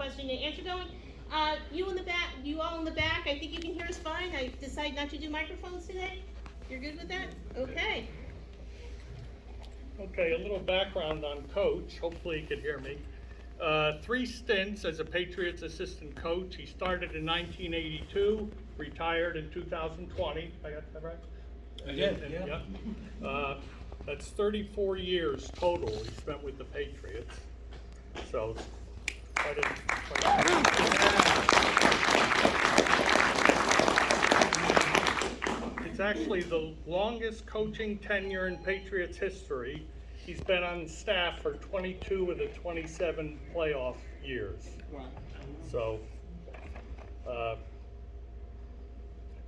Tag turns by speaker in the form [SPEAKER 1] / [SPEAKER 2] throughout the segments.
[SPEAKER 1] question and answer going. You in the back, you all in the back, I think you can hear us fine. I decided not to do microphones today. You're good with that? Okay.
[SPEAKER 2] Okay, a little background on Coach. Hopefully you can hear me. 3 stints as a Patriots assistant coach. He started in 1982, retired in 2020. I got that right?
[SPEAKER 3] I did, yeah.
[SPEAKER 2] That's 34 years total he spent with the Patriots. So, it's actually the longest coaching tenure in Patriots history. He's been on staff for 22 of the 27 playoff years.
[SPEAKER 1] Wow.
[SPEAKER 2] So,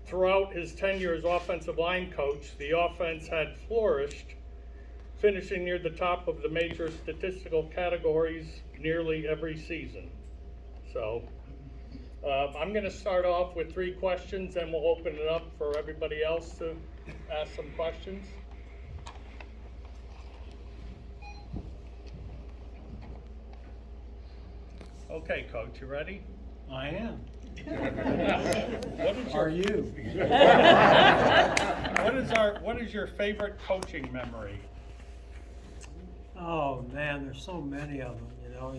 [SPEAKER 2] throughout his tenure as offensive line coach, the offense had flourished, finishing near the top of the major statistical categories nearly every season. So, I'm going to start off with 3 questions, and we'll open it up for everybody else to ask some questions. Okay, Coach, you ready?
[SPEAKER 3] I am.
[SPEAKER 2] Are
[SPEAKER 3] you?
[SPEAKER 2] What is your favorite coaching memory?
[SPEAKER 3] Oh man, there's so many of them. You know,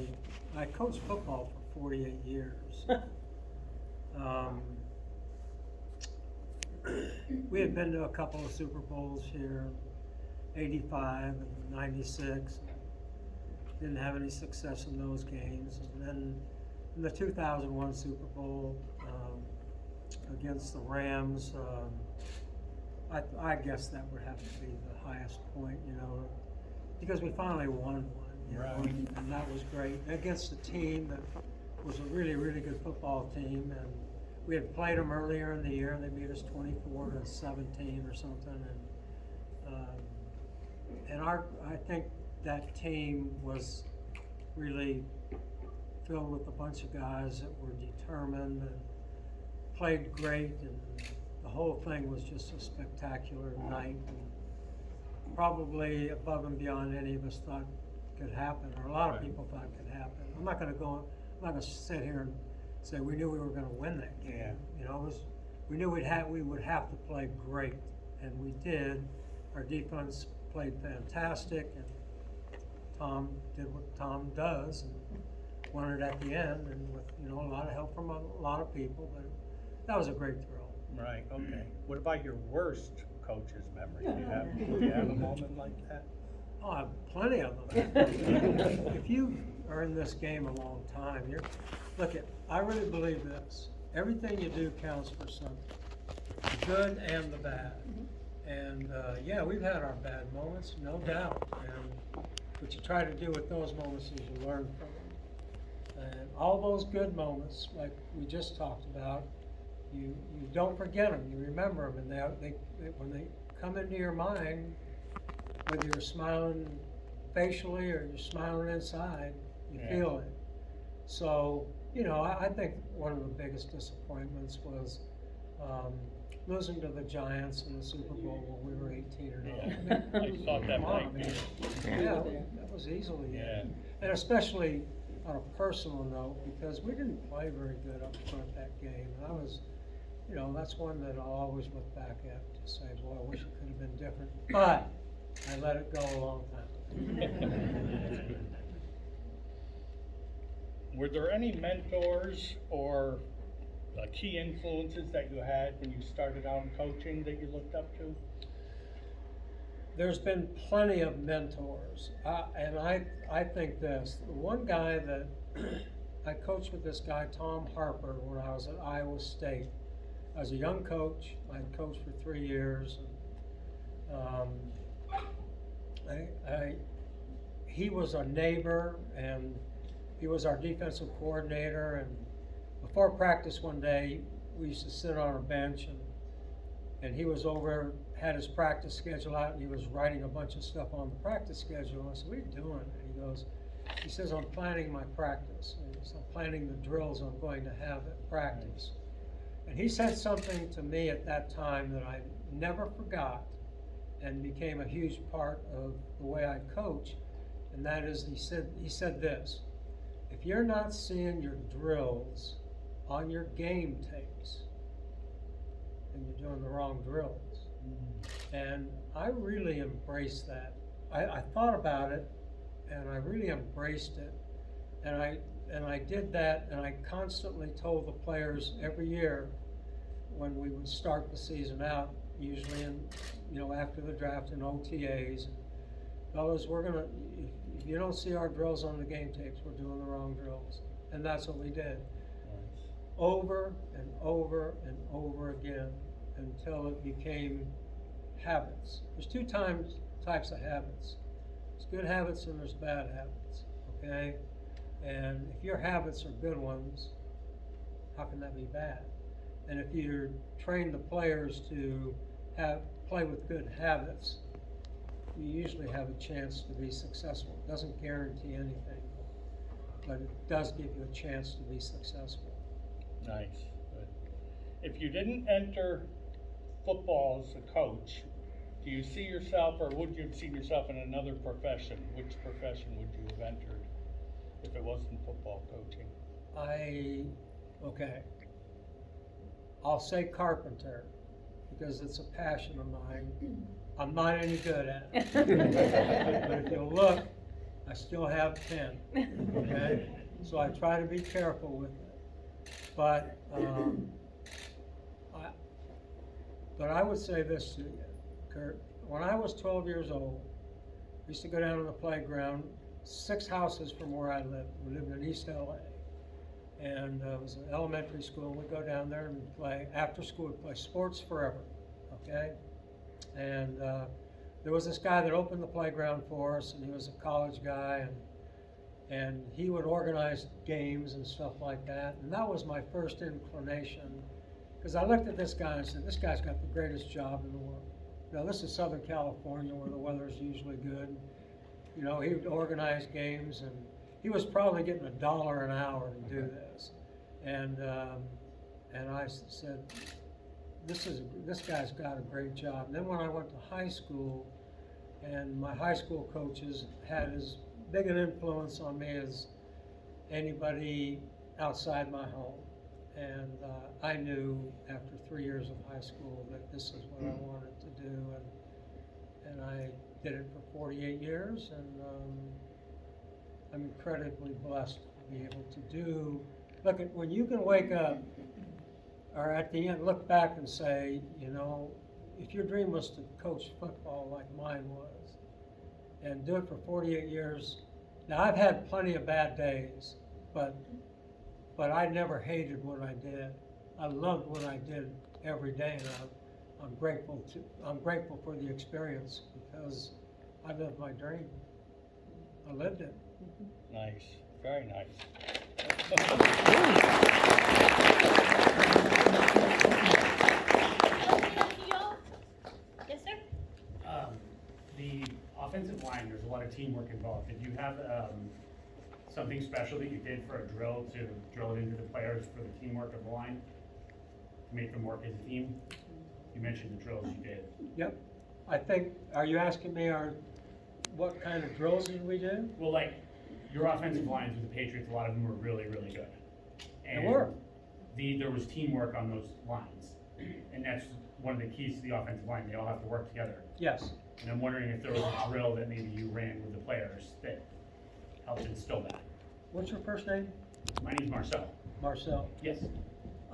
[SPEAKER 3] I coached football for 48 years. We had been to a couple of Super Bowls here, 85 and 96. Didn't have any success in those games. And then in the 2001 Super Bowl against the Rams, I guess that would have to be the highest point, you know, because we finally won one, you know, and that was great. Against a team that was a really, really good football team, and we had played them earlier in the year, and they beat us 24-17 or something, and I think that team was really filled with a bunch of guys that were determined and played great, and the whole thing was just a spectacular night, and probably above and beyond any of us thought could happen, or a lot of people thought could happen. I'm not going to sit here and say we knew we were going to win that game.
[SPEAKER 2] Yeah.
[SPEAKER 3] You know, we knew we would have to play great, and we did. Our defense played fantastic, and Tom did what Tom does and won it at the end, and with, you know, a lot of help from a lot of people, but that was a great thrill.
[SPEAKER 2] Right, okay. What about your worst coach's memory? Do you have a moment like that?
[SPEAKER 3] Oh, I have plenty of them. If you are in this game a long time, I really believe this. Everything you do counts for something, the good and the bad. And yeah, we've had our bad moments, no doubt. And what you try to do with those moments is you learn from them. And all those good moments, like we just talked about, you don't forget them, you remember them, and they when they come into your mind, whether you're smiling facially or you're smiling inside, you feel it. So, you know, I think one of the biggest disappointments was losing to the Giants in the Super Bowl when we were 18-0.
[SPEAKER 2] I thought that might be.
[SPEAKER 3] Yeah, that was easily it. And especially on a personal note, because we didn't play very good up front that game. And I was, you know, that's one that I'll always look back at to say, boy, I wish it could have been different. But I let it go a long time.
[SPEAKER 2] Were there any mentors or key influences that you had when you started out in coaching that you looked up to?
[SPEAKER 3] There's been plenty of mentors, and I think this. The one guy that I coached with, this guy Tom Harper, when I was at Iowa State. I was a young coach. I had coached for 3 years. He was a neighbor, and he was our defensive coordinator. And before practice one day, we used to sit on a bench, and he was over, had his practice schedule out, and he was writing a bunch of stuff on the practice schedule. I said, "What are you doing?" And he says, "I'm planning my practice. And I'm planning the drills I'm going to have at practice." And he said something to me at that time that I never forgot and became a huge part of the way I coach, and that is he said this: if you're not seeing your drills on your game tapes, then you're doing the wrong drills. And I really embraced that. I thought about it, and I really embraced it. And I did that, and I constantly told the players every year when we would start the season out, usually in, after the draft in OTAs, fellas, if you don't see our drills on the game tapes, we're doing the wrong drills. And that's what we did.
[SPEAKER 2] Nice.
[SPEAKER 3] Over and over and over again until it became habits. There's two types of habits. There's good habits and there's bad habits, okay? And if your habits are good ones, how can that be bad? And if you train the players to play with good habits, you usually have a chance to be successful. It doesn't guarantee anything, but it does give you a chance to be successful.
[SPEAKER 2] Nice. Good. If you didn't enter football as a coach, do you see yourself, or would you have seen yourself in another profession? Which profession would you have entered if it wasn't football coaching?
[SPEAKER 3] I'll say carpenter, because it's a passion of mine. I'm not any good at it. But if you look, I still have 10, okay? So I try to be careful with it. But I would say this to you, Kurt. When I was 12 years old, I used to go down to the playground 6 houses from where I lived. We lived in East LA. And it was an elementary school, and we'd go down there and play, after school, we'd play sports forever, okay? And there was this guy that opened the playground for us, and he was a college guy, and he would organize games and stuff like that. And that was my first inclination, because I looked at this guy and said, this guy's got the greatest job in the world. Now, this is Southern California, where the weather's usually good. He would organize games, and he was probably getting $1 an hour to do this. And I said, this guy's got a great job. And then when I went to high school, and my high school coaches had as big an influence on me as anybody outside my home. And I knew after 3 years of high school that this is what I wanted to do. And I did it for 48 years, and I'm incredibly blessed to be able to do. Look, when you can wake up, or at the end, look back and say, if your dream was to coach football like mine was, and do it for 48 years. Now, I've had plenty of bad days, but I never hated what I did. I loved what I did every day, and I'm grateful for the experience, because I lived my dream. I lived it.
[SPEAKER 2] Nice. Very nice.
[SPEAKER 1] Yes, sir?
[SPEAKER 4] The offensive line, there's a lot of teamwork involved. Did you have something special that you did for a drill to drill it into the players for the teamwork of the line? To make them work as a team? You mentioned the drills you did.
[SPEAKER 3] Yep. I think, are you asking me what kind of drills did we do?
[SPEAKER 4] Well, like, your offensive lines with the Patriots, a lot of them were really, really good. And
[SPEAKER 3] They were.
[SPEAKER 4] There was teamwork on those lines. And that's one of the keys to the offensive line. They all have to work together.
[SPEAKER 3] Yes.
[SPEAKER 4] And I'm wondering if there was a drill that maybe you ran with the players that helped instill that.
[SPEAKER 3] What's your first name?
[SPEAKER 4] My name's Marcel.
[SPEAKER 3] Marcel.
[SPEAKER 4] Yes.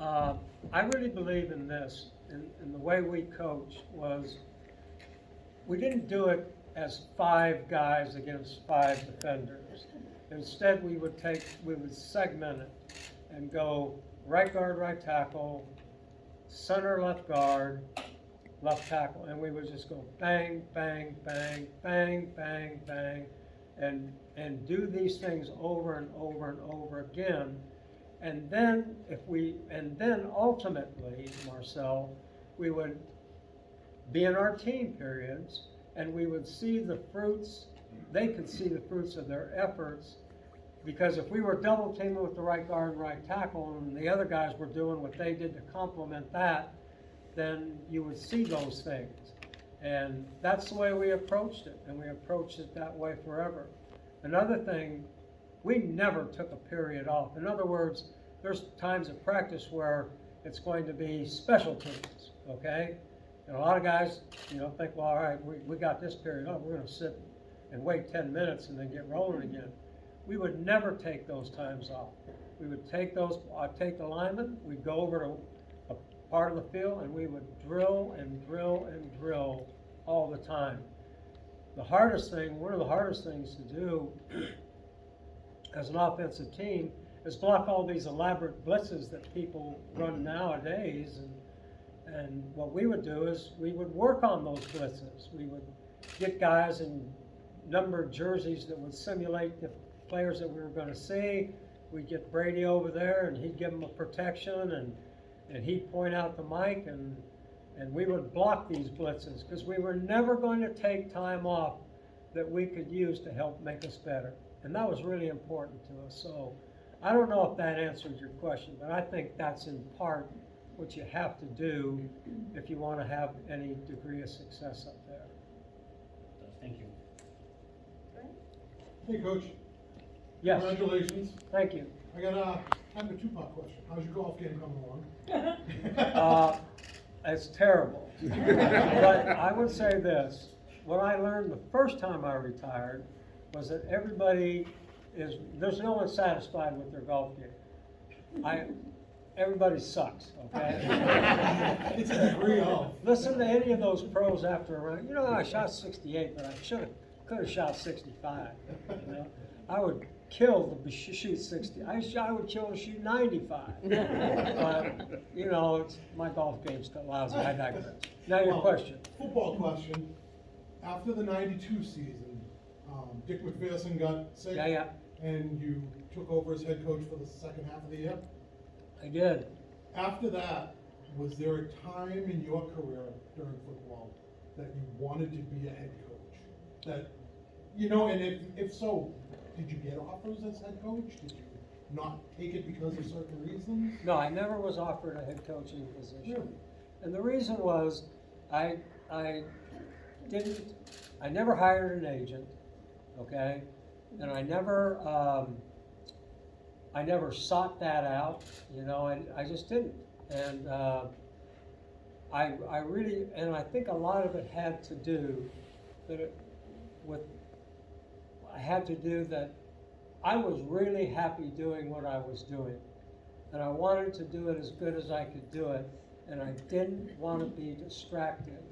[SPEAKER 3] I really believe in this, and the way we coach was, we didn't do it as 5 guys against 5 defenders. Instead, we would segment it and go right guard, right tackle, center, left guard, left tackle, and we would just go bang, bang, bang, bang, bang, bang, and do these things over and over and over again. And then ultimately, Marcel, we would be in our team periods, and we would see the fruits. They could see the fruits of their efforts, because if we were double teaming with the right guard and right tackle, and the other guys were doing what they did to complement that, then you would see those things. And that's the way we approached it, and we approached it that way forever. Another thing, we never took a period off. In other words, there's times at practice where it's going to be special teams, okay? And a lot of guys, think, well, all right, we got this period off, we're gonna sit and wait 10 minutes and then get rolling again. We would never take those times off. We would take I'd take the linemen, we'd go over to a part of the field, and we would drill and drill and drill all the time. One of the hardest things to do as an offensive team is block all these elaborate blitzes that people run nowadays. And what we would do is we would work on those blitzes. We would get guys in numbered jerseys that would simulate the players that we were going to see. We'd get Brady over there, and he'd give them a protection, and he'd point out the mic, and we would block these blitzes because we were never going to take time off that we could use to help make us better. And that was really important to us. So I don't know if that answers your question, but I think that's in part what you have to do if you want to have any degree of success up there.
[SPEAKER 4] Thank you.
[SPEAKER 5] Hey, Coach.
[SPEAKER 3] Yes.
[SPEAKER 5] Congratulations.
[SPEAKER 3] Thank you.
[SPEAKER 5] I have a two-part question. How's your golf game coming along?
[SPEAKER 3] It's terrible. But I would say this, what I learned the first time I retired was that there's no one satisfied with their golf game. Everybody sucks, okay?
[SPEAKER 5] It's a degree of.
[SPEAKER 3] Listen to any of those pros after a round. I shot 68, but I could have shot 65. I would kill to shoot 60. I would kill to shoot 95. But my golf game's still lousy. I digress. Now your question.
[SPEAKER 5] Football question. After the '92 season, Dick McPherson got sick.
[SPEAKER 3] Yeah.
[SPEAKER 5] And you took over as head coach for the second half of the year.
[SPEAKER 3] I did.
[SPEAKER 5] After that, was there a time in your career during football that you wanted to be a head coach? And if so, did you get offers as head coach? Did you not take it because of certain reasons?
[SPEAKER 3] No, I never was offered a head coaching position.
[SPEAKER 5] Really?
[SPEAKER 3] And the reason was I never hired an agent, okay? And I never sought that out, I just didn't. And I think a lot of it had to do that I was really happy doing what I was doing. And I wanted to do it as good as I could do it. And I didn't want to be distracted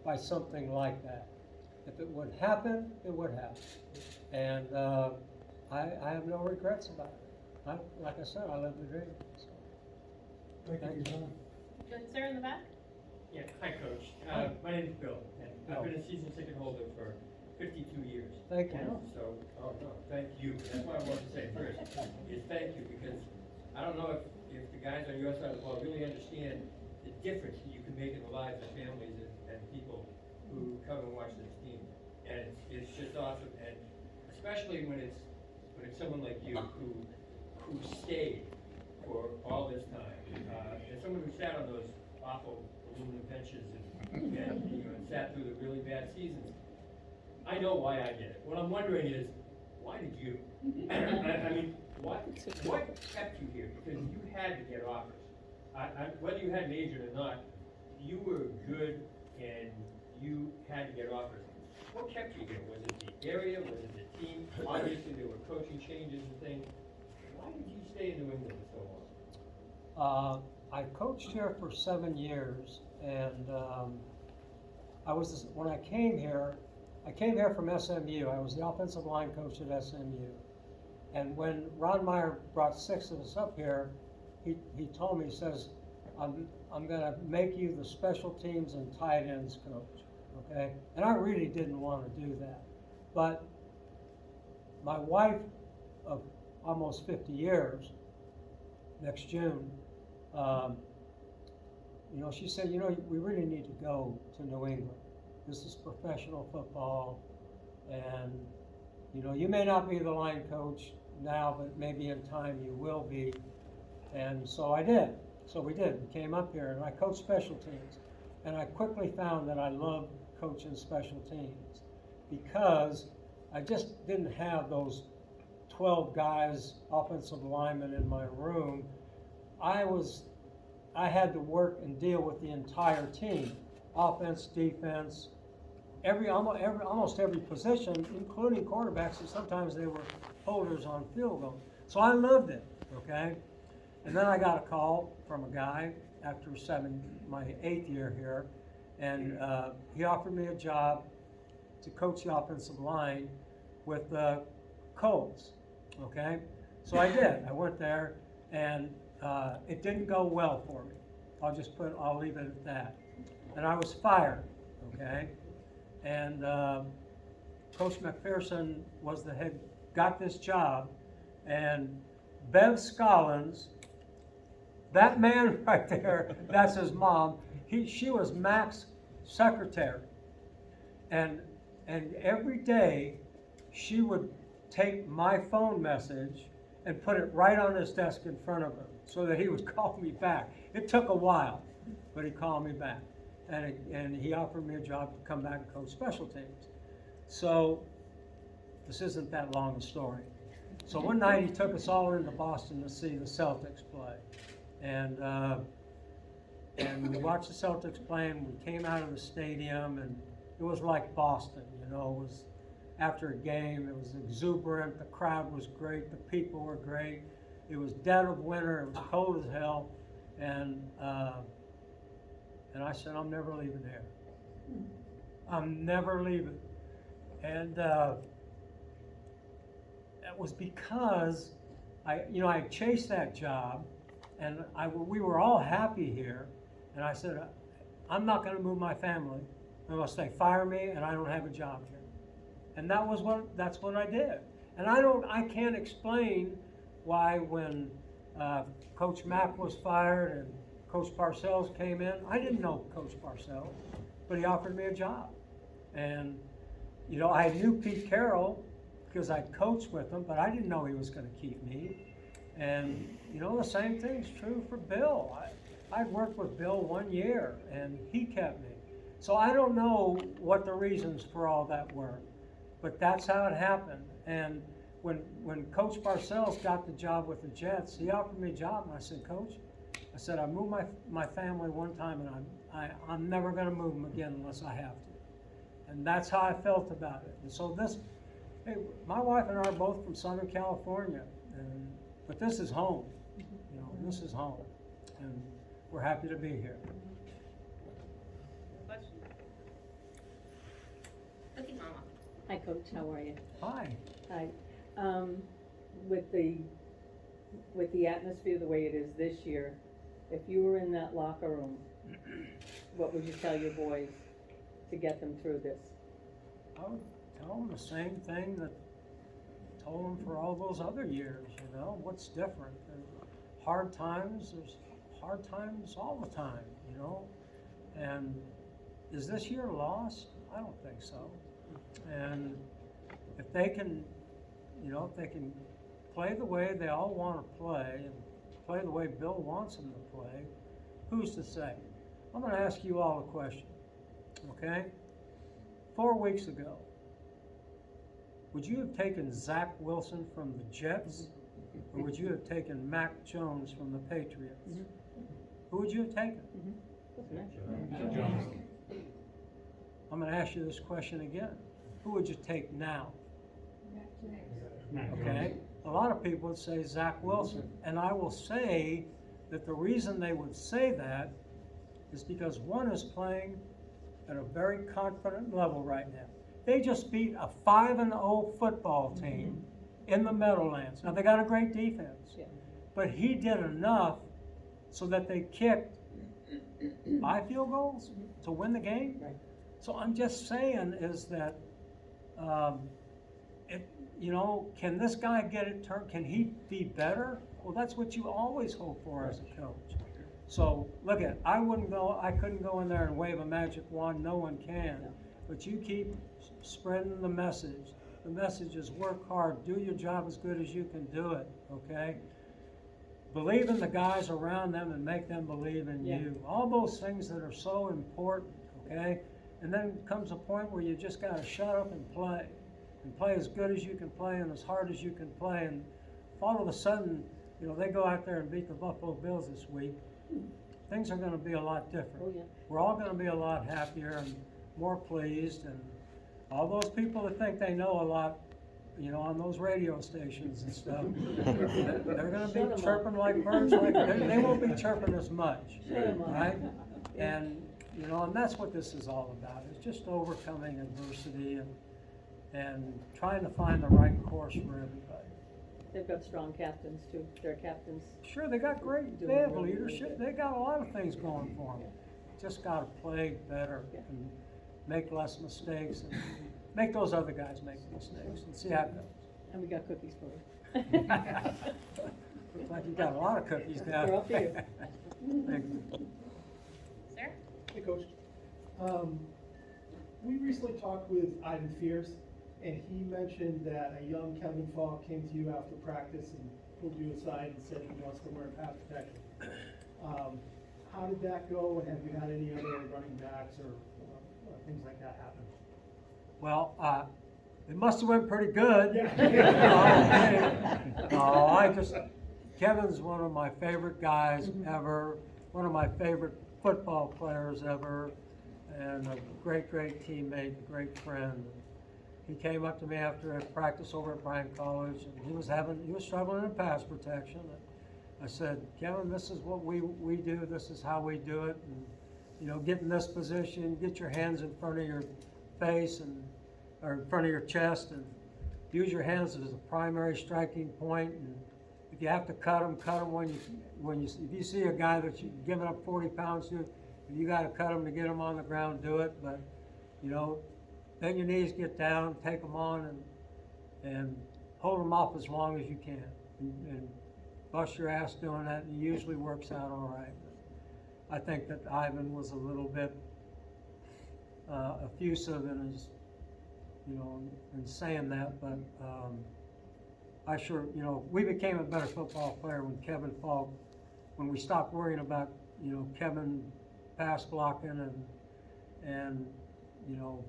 [SPEAKER 3] by something like that. If it would happen, it would happen. And I have no regrets about it. Like I said, I live the dream. So.
[SPEAKER 5] Thank you for your time.
[SPEAKER 1] Good, sir, in the back?
[SPEAKER 6] Yeah, hi, Coach. My name is Bill, and I've been a season ticket holder for 52 years.
[SPEAKER 3] Thank you.
[SPEAKER 6] And so, thank you. That's what I wanted to say first, is thank you, because I don't know if the guys on your side of the ball really understand the difference that you can make in the lives of families and people who come and watch this team. And it's just awesome, and especially when it's someone like you who stayed for all this time, and someone who sat on those awful aluminum benches and sat through the really bad seasons. I know why I did it. What I'm wondering is, why did you? I mean, what kept you here? Because you had to get offers. Whether you had an agent or not, you were good and you had to get offers. What kept you here? Was it the area? Was it the team? Obviously, there were coaching changes and things. Why did you stay in New England for so long?
[SPEAKER 3] I coached here for 7 years, and when I came here from SMU. I was the offensive line coach at SMU. And when Ron Meyer brought 6 of us up here, he told me, he says, I'm going to make you the special teams and tight ends coach, okay? And I really didn't want to do that. But my wife of almost 50 years, next June, she said, we really need to go to New England. This is professional football, and you may not be the line coach now, but maybe in time you will be. And so I did. So we did. We came up here, and I coached special teams. And I quickly found that I loved coaching special teams because I just didn't have those 12 guys, offensive linemen in my room, I had to work and deal with the entire team, offense, defense, almost every position, including quarterbacks, and sometimes they were holders on field goal. So I loved it, okay? And then I got a call from a guy after my 8th year here, and he offered me a job to coach the offensive line with the Colts, okay? So I did. I went there, and it didn't go well for me. I'll leave it at that. And I was fired, okay? And Coach McPherson was got this job, and Bev Scollins, that man right there, that's his mom, she was Mac's secretary. And every day, she would take my phone message and put it right on his desk in front of him so that he would call me back. It took a while, but he called me back. And he offered me a job to come back and coach special teams. So this isn't that long a story. So one night he took us all into Boston to see the Celtics play. And we watched the Celtics play, and we came out of the stadium, and it was like Boston, you know. It was after a game, it was exuberant, the crowd was great, the people were great. It was dead of winter, it was cold as hell, and I said, I'm never leaving here. I'm never leaving. And it was because I chased that job, and we were all happy here, and I said, I'm not going to move my family unless they fire me and I don't have a job here. And that's what I did. And I can't explain why when Coach Mack was fired and Coach Parcells came in, I didn't know Coach Parcells, but he offered me a job. And, I knew Pete Carroll because I coached with him, but I didn't know he was going to keep me. And, the same thing's true for Bill. I'd worked with Bill 1 year, and he kept me. So I don't know what the reasons for all that were, but that's how it happened. And when Coach Parcells got the job with the Jets, he offered me a job, and I said, Coach, I moved my family one time, and I'm never going to move them again unless I have to. And that's how I felt about it. And so my wife and I are both from Southern California, but this is home. This is home, and we're happy to be here.
[SPEAKER 1] Question? Okay, Mama.
[SPEAKER 7] Hi, Coach, how are you?
[SPEAKER 3] Hi.
[SPEAKER 7] Hi. With the atmosphere the way it is this year, if you were in that locker room, what would you tell your boys to get them through this?
[SPEAKER 3] I would tell them the same thing that I told them for all those other years, what's different? There's hard times all the time, and is this year lost? I don't think so. And if they can play the way they all want to play and play the way Bill wants them to play, who's to say? I'm going to ask you all a question, okay? 4 weeks ago, would you have taken Zach Wilson from the Jets, or would you have taken Mac Jones from the Patriots?
[SPEAKER 7] Mm-hmm.
[SPEAKER 3] Who would you have taken?
[SPEAKER 7] Jones.
[SPEAKER 3] I'm going to ask you this question again. Who would you take now? Okay? A lot of people would say Zach Wilson. And I will say that the reason they would say that is because one is playing at a very confident level right now. They just beat a 5-0 football team in the Meadowlands. Now, they got a great defense, but he did enough so that they kicked 5 field goals to win the game.
[SPEAKER 7] Right.
[SPEAKER 3] So I'm just saying is that, can this guy get it turned? Can he be better? Well, that's what you always hope for as a coach. So look I couldn't go in there and wave a magic wand. No one can. But you keep spreading the message. The message is work hard, do your job as good as you can do it, okay? Believe in the guys around them and make them believe in you. All those things that are so important, okay? And then comes a point where you just gotta shut up and play. and play as good as you can play and as hard as you can play. And if all of a sudden, you know, they go out there and beat the Buffalo Bills this week, things are gonna be a lot different.
[SPEAKER 7] Oh, yeah.
[SPEAKER 3] We're all gonna be a lot happier and more pleased, and all those people that think they know a lot, you know, on those radio stations and stuff, they're gonna
[SPEAKER 7] Shut 'em
[SPEAKER 3] be
[SPEAKER 7] up.
[SPEAKER 3] chirping like birds, like, they won't be chirping as much,
[SPEAKER 7] Shut 'em up.
[SPEAKER 3] right? And, you know, and that's what this is all about, it's just overcoming adversity and trying to find the right course for everybody.
[SPEAKER 7] They've got strong captains too, their captains.
[SPEAKER 3] Sure, they got great, they have leadership, they got a lot of things going for them. Just gotta play better and make less mistakes and make those other guys make mistakes and see how it goes.
[SPEAKER 7] And we got cookies for you.
[SPEAKER 3] Looks like you got a lot of cookies now.
[SPEAKER 7] They're up to you.
[SPEAKER 3] Thank you.
[SPEAKER 1] Sir?
[SPEAKER 8] Hey, Coach. We recently talked with Ivan Fierce, and he mentioned that a young Kevin Falk came to you after practice and pulled you aside and said he wants to learn pass protection. How did that go, and have you had any other running backs or things like that happen?
[SPEAKER 3] Well, it must have went pretty good.
[SPEAKER 8] Yeah.
[SPEAKER 3] Kevin's one of my favorite guys ever, one of my favorite football players ever, and a great, great teammate, a great friend. He came up to me after a practice over at Bryan College, and he was struggling in pass protection. I said, Kevin, this is what we do, this is how we do it, and, you know, get in this position, get your hands in front of your face or in front of your chest, and use your hands as a primary striking point. And if you have to cut them if you see a guy that you're giving up 40 pounds to, you got to cut him to get him on the ground, do it. But, you know, bend your knees, get down, take them on, and hold them off as long as you can, and bust your ass doing that, and it usually works out all right. I think that Ivan was a little bit effusive in his, you know, in saying that, but I sure, you know, we became a better football player when Kevin Falk, when we stopped worrying about, you know, Kevin pass blocking and you know,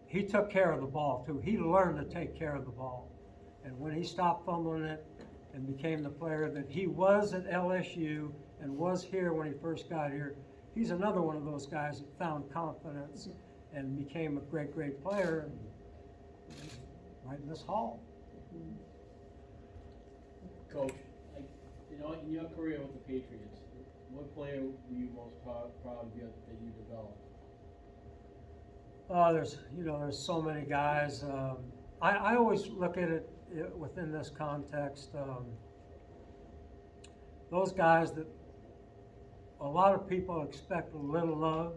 [SPEAKER 3] he took care of the ball too. He learned to take care of the ball, and when he stopped fumbling it and became the player that he was at LSU and was here when he first got here, he's another one of those guys that found confidence and became a great, great player, and he's right in this hall.
[SPEAKER 9] Coach, you know, in your career with the Patriots, what player were you most proud of that you developed?
[SPEAKER 3] There's so many guys. I always look at it within this context. Those guys that a lot of people expect a little of,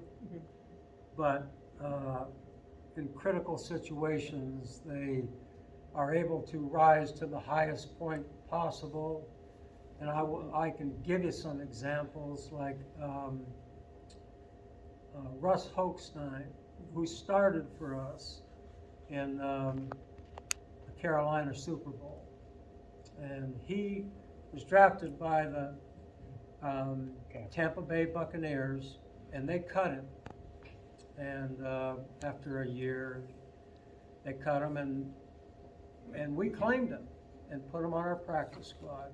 [SPEAKER 3] but in critical situations, they are able to rise to the highest point possible. And I can give you some examples, like Russ Hochstein, who started for us in the Carolina Super Bowl. And he was drafted by the Tampa Bay Buccaneers, and they cut him. And after a year, they cut him, and we claimed him and put him on our practice squad.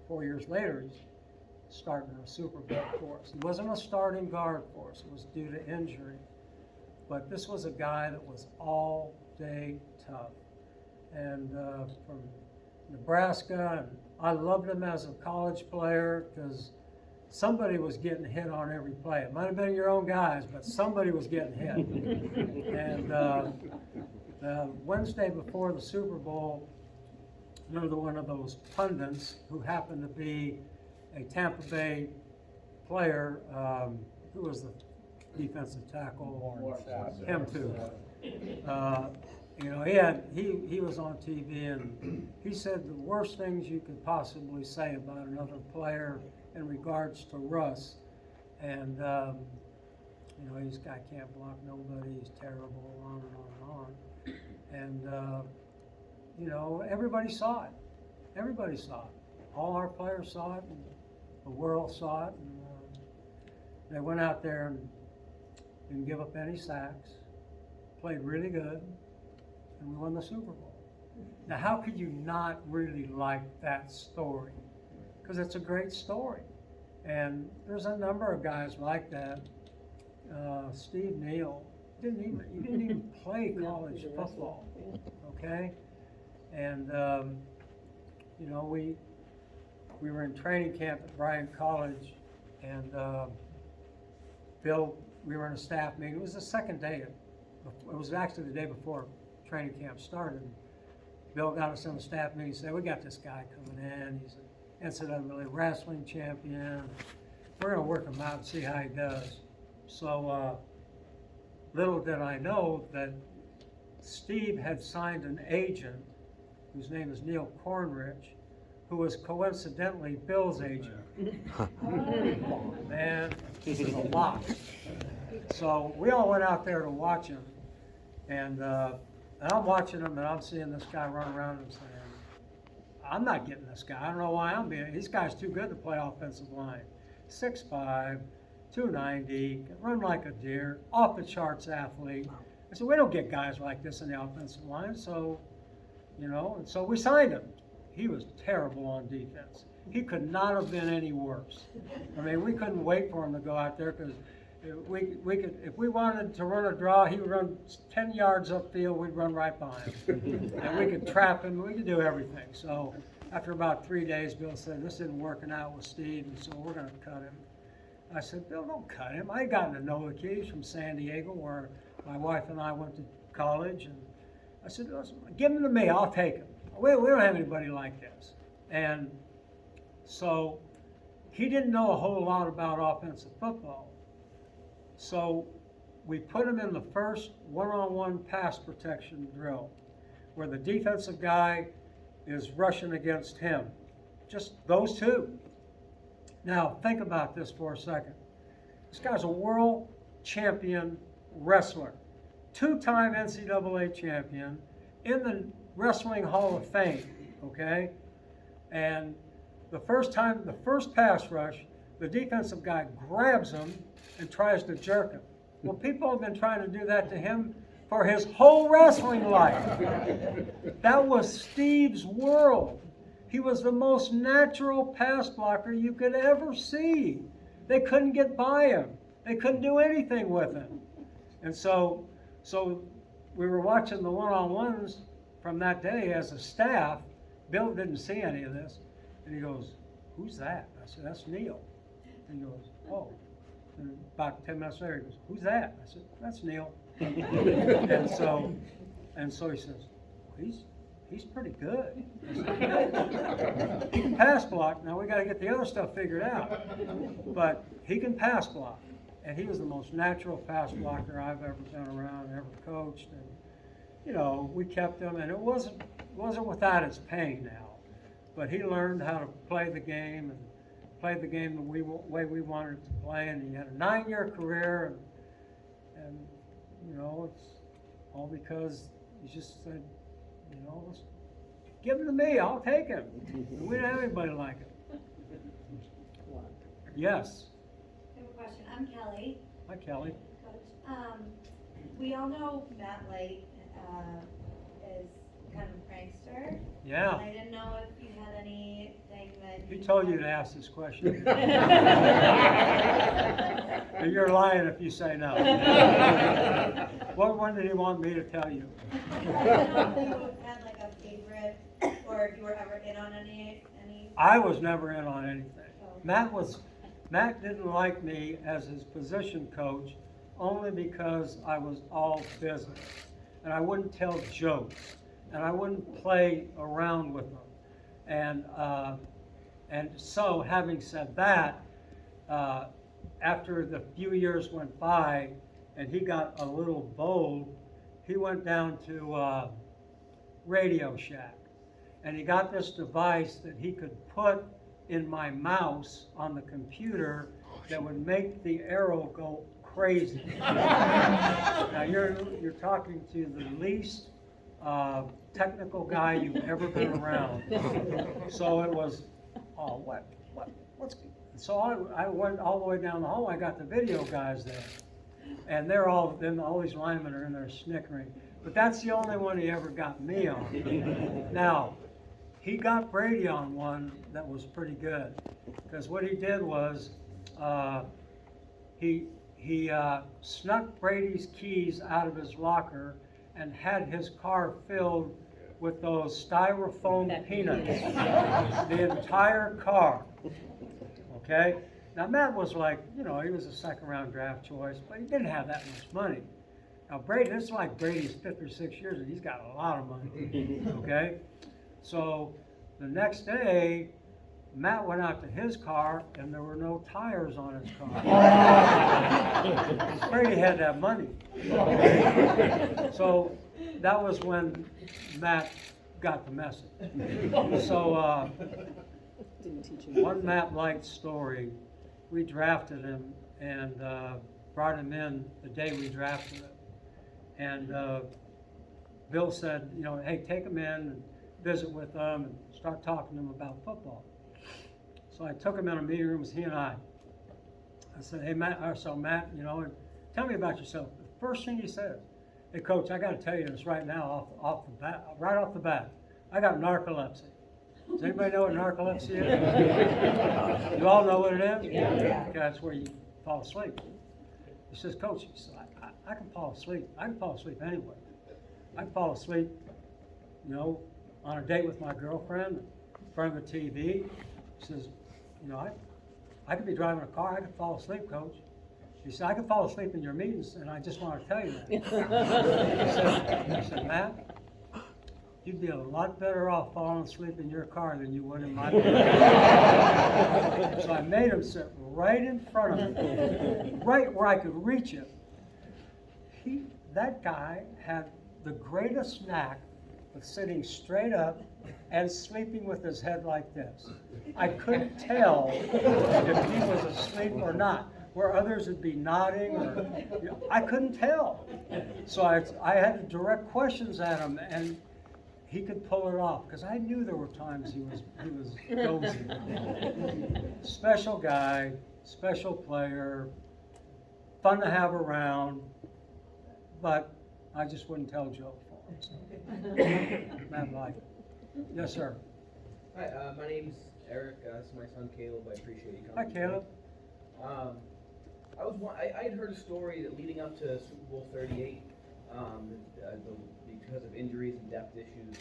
[SPEAKER 3] 4 years later, he's starting a Super Bowl for us. He wasn't a starting guard for us. It was due to injury. But this was a guy that was all day tough. And from Nebraska, and I loved him as a college player because somebody was getting hit on every play. It might have been your own guys, but somebody was getting hit. And the Wednesday before the Super Bowl, another one of those pundits who happened to be a Tampa Bay player, who was the defensive tackle, him too. You know, he was on TV, and he said the worst things you could possibly say about another player in regards to Russ. And you know, this guy can't block nobody, he's terrible, on and on and on. And you know, everybody saw it. Everybody saw it. All our players saw it, and the world saw it. And they went out there and didn't give up any sacks, played really good, and we won the Super Bowl. Now, how could you not really like that story? Because it's a great story. And there's a number of guys like that. Steve Neal he didn't even play college football, okay? And, you know, we were in training camp at Bryant College, and Bill, we were in a staff meeting. It was the second day. It was actually the day before training camp started. Bill got us in the staff meeting and said, we got this guy coming in. He's an NCAA wrestling champion. We're going to work him out and see how he does. So little did I know that Steve had signed an agent whose name is Neil Cornrich, who was coincidentally Bill's agent. Man, this is a lot. So we all went out there to watch him, and I'm watching him, and I'm seeing this guy run around and saying, I'm not getting this guy. I don't know why I'm being. This guy's too good to play offensive line. 6'5", 290, can run like a deer, off the charts athlete. I said, we don't get guys like this in the offensive line, so, you know, and so we signed him. He was terrible on defense. He could not have been any worse. I mean, we couldn't wait for him to go out there because if we wanted to run a draw, he would run 10 yards upfield, we'd run right behind him. And we could trap him, we could do everything. So after about 3 days, Bill said, this isn't working out with Steve, and so we're gonna cut him. I said, Bill, don't cut him. I gotten to know the kid. He's from San Diego, where my wife and I went to college. And I said, listen, give him to me, I'll take him. We don't have anybody like this. And so he didn't know a whole lot about offensive football. So we put him in the first one-on-one pass protection drill, where the defensive guy is rushing against him. Just those two. Now, think about this for a second. This guy's a world champion wrestler, two-time NCAA champion, in the Wrestling Hall of Fame, okay? And the first pass rush, the defensive guy grabs him and tries to jerk him. Well, people have been trying to do that to him for his whole wrestling life. That was Steve's world. He was the most natural pass blocker you could ever see. They couldn't get by him. They couldn't do anything with him. And so we were watching the one-on-ones from that day as a staff. Bill didn't see any of this. And he goes, who's that? I said, that's Neil. And he goes, oh. And about 10 minutes later, he goes, who's that? I said, that's Neil. and so he says, he's pretty good. I said, he can pass block. Now we got to get the other stuff figured out. But he can pass block. And he was the most natural pass blocker I've ever been around, ever coached. And, you know, we kept him, and it wasn't without its pain now. But he learned how to play the game and play the game the way we wanted it to play. And he had a 9-year career. And you know, it's all because he just said, you know, let's give him to me, I'll take him. And we didn't have anybody like him. Yes.
[SPEAKER 10] I have a question. I'm Kelly.
[SPEAKER 3] Hi, Kelly.
[SPEAKER 10] Coach. We all know Matt Light is kind of a prankster.
[SPEAKER 3] Yeah.
[SPEAKER 10] And I didn't know if you had anything that
[SPEAKER 3] He told you to ask this question. And you're lying if you say no. What one did he want me to tell you?
[SPEAKER 10] I don't know if you had like a favorite, or if you were ever in on any.
[SPEAKER 3] I was never in on anything.
[SPEAKER 10] Oh.
[SPEAKER 3] Matt didn't like me as his position coach only because I was all business. And I wouldn't tell jokes. And I wouldn't play around with them. And so, having said that, after the few years went by and he got a little bold, he went down to Radio Shack. And he got this device that he could put in my mouse on the computer that would make the arrow go crazy. Now you're talking to the least technical guy you've ever been around. So it was, oh, what's, so I went all the way down the hall. I got the video guys there, and then all these linemen are in there snickering. But that's the only one he ever got me on. Now, he got Brady on one that was pretty good, because what he did was, he snuck Brady's keys out of his locker and had his car filled with those styrofoam peanuts, the entire car, okay? Now, Matt was like, you know, he was a second-round draft choice, but he didn't have that much money. Now, Brady, this is like Brady's 5th or 6th years, and he's got a lot of money, okay? So, the next day, Matt went out to his car, and there were no tires on his car. Brady had that money. So, that was when Matt got the message. So, one Matt Light story, we drafted him and brought him in the day we drafted him. And Bill said, you know, hey, take him in and visit with them and start talking to him about football. So I took him in a meeting room, it was he and I. I said, hey, Matt, you know, tell me about yourself. The first thing he said, hey, Coach, I got to tell you this right now, right off the bat. I got narcolepsy. Does anybody know what narcolepsy is? You all know what it is?
[SPEAKER 10] Yeah.
[SPEAKER 3] Okay, that's where you fall asleep. He says, Coach, he said, I can fall asleep. I can fall asleep anywhere. I can fall asleep, you know, on a date with my girlfriend in front of the TV. He says, you know, I could be driving a car. I could fall asleep, Coach. He said, I could fall asleep in your meetings, and I just want to tell you that. He said, Matt, you'd be a lot better off falling asleep in your car than you would in my meeting. So I made him sit right in front of me, right where I could reach him. That guy had the greatest knack of sitting straight up and sleeping with his head like this. I couldn't tell if he was asleep or not, where others would be nodding or, you know, I couldn't tell. So I had to direct questions at him, and he could pull it off, because I knew there were times he was dozing. Special guy, special player, fun to have around, but I just wouldn't tell Joe for him. So. Matt Light. Yes, sir.
[SPEAKER 11] Hi, my name's Eric. This is my son Caleb. I appreciate you
[SPEAKER 3] Hi,
[SPEAKER 11] coming.
[SPEAKER 3] Caleb.
[SPEAKER 11] I had heard a story that leading up to Super Bowl 38, because of injuries and depth issues,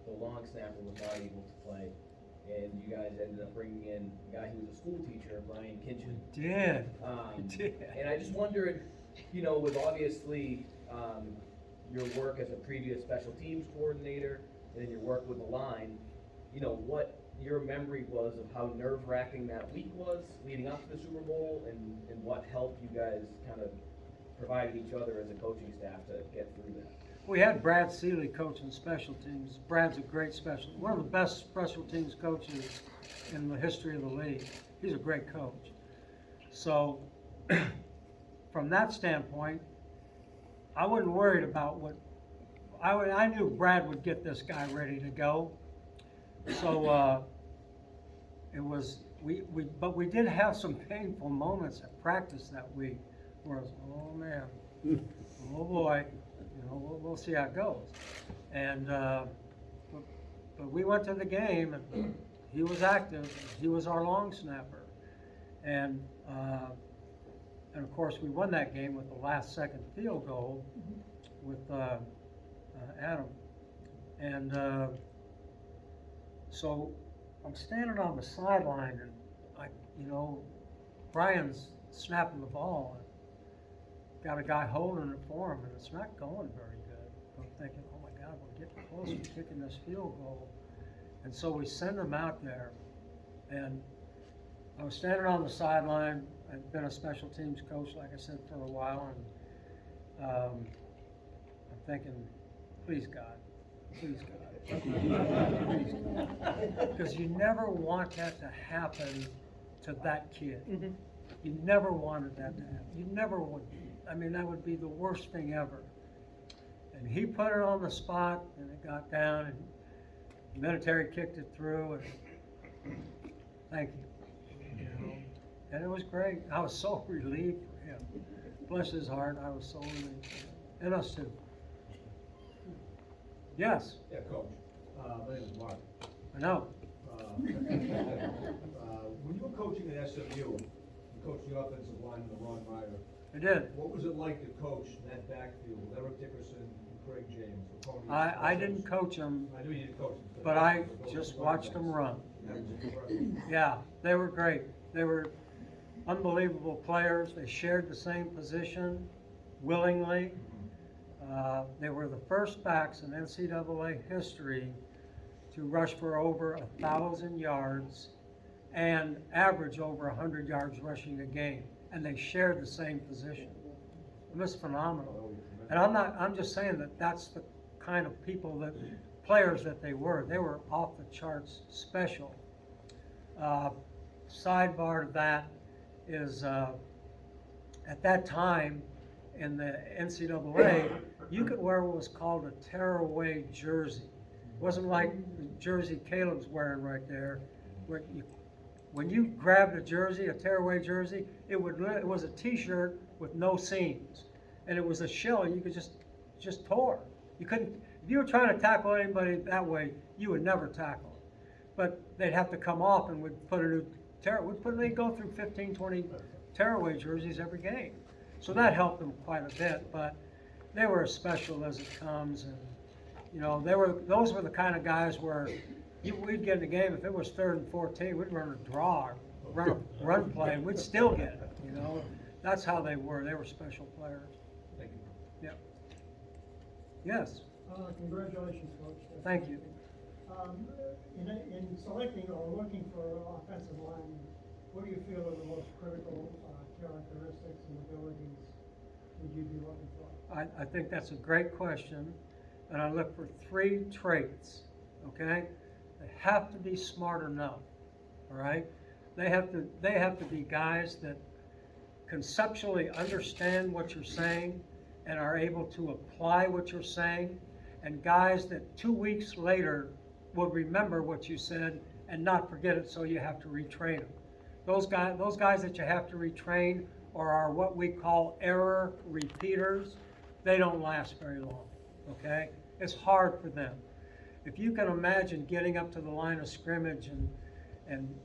[SPEAKER 11] the long snapper was not able to play, and you guys ended up bringing in a guy who was a school teacher, Brian Kinchin.
[SPEAKER 3] Did.
[SPEAKER 11] And I just wondered, you know, with obviously your work as a previous special teams coordinator and then your work with the line, you know, what your memory was of how nerve-wracking that week was leading up to the Super Bowl, and what help you guys kind of provided each other as a coaching staff to get through that.
[SPEAKER 3] We had Brad Seeley coaching special teams. Brad's a great one of the best special teams coaches in the history of the league. He's a great coach. So, from that standpoint, I wasn't worried about I knew Brad would get this guy ready to go. So, but we did have some painful moments at practice that week where I was, oh man, oh boy, you know, we'll see how it goes. And, but we went to the game and he was active. He was our long snapper. And of course we won that game with the last second field goal with Adam. And so I'm standing on the sideline and Brian's snapping the ball and got a guy holding it for him, and it's not going very good. I'm thinking, oh my God, we're getting close to kicking this field goal. And so we send him out there, and I was standing on the sideline. I'd been a special teams coach, like I said, for a while, and I'm thinking, please God, please God, please God. Because you never want that to happen to that kid. Mm-hmm. You never wanted that to happen. You never would. I mean, that would be the worst thing ever. And he put it on the spot, and it got down, and the military kicked it through, and thank you. You know? And it was great. I was so relieved for him. Bless his heart, I was so relieved for him. And us too. Yes,
[SPEAKER 12] Yeah, Coach. My name is Mark.
[SPEAKER 3] I know.
[SPEAKER 12] When you were coaching at SMU, you coached the offensive line in the Ron Ryder.
[SPEAKER 3] I did.
[SPEAKER 12] What was it like to coach that backfield with Eric Dickerson and Craig James?
[SPEAKER 3] I didn't coach them,
[SPEAKER 12] I knew you didn't coach them.
[SPEAKER 3] but I just watched them run.
[SPEAKER 12] That was incredible.
[SPEAKER 3] Yeah, they were great. They were unbelievable players. They shared the same position willingly. They were the first backs in NCAA history to rush for over 1,000 yards and average over 100 yards rushing a game. And they shared the same position. It was phenomenal. And I'm just saying that that's the kind of players that they were. They were off the charts special. Sidebar to that is, at that time in the NCAA, you could wear what was called a tearaway jersey. It wasn't like the jersey Caleb's wearing right there, where when you grabbed a jersey, a tearaway jersey, it was a T-shirt with no seams, and it was a shell. You could just tore. You couldn't. If you were trying to tackle anybody that way, you would never tackle. But they'd have to come off, and we'd put a new they'd go through 15, 20 tearaway jerseys every game. So that helped them quite a bit. But they were as special as it comes, and those were the kind of guys where we'd get in the game. If it was 3rd and 14, we'd run a draw, run play, and we'd still get it. That's how they were. They were special players.
[SPEAKER 12] Thank you.
[SPEAKER 3] Yep. Yes.
[SPEAKER 13] Congratulations, Coach.
[SPEAKER 3] Thank you.
[SPEAKER 13] In selecting or looking for offensive linemen, what do you feel are the most critical characteristics and abilities would you be looking for?
[SPEAKER 3] I think that's a great question, and I look for 3 traits, okay? They have to be smart enough, all right? They have to be guys that conceptually understand what you're saying and are able to apply what you're saying, and guys that 2 weeks later will remember what you said and not forget it, so you have to retrain them. Those guys that you have to retrain are what we call error repeaters. They don't last very long, okay? It's hard for them. If you can imagine getting up to the line of scrimmage and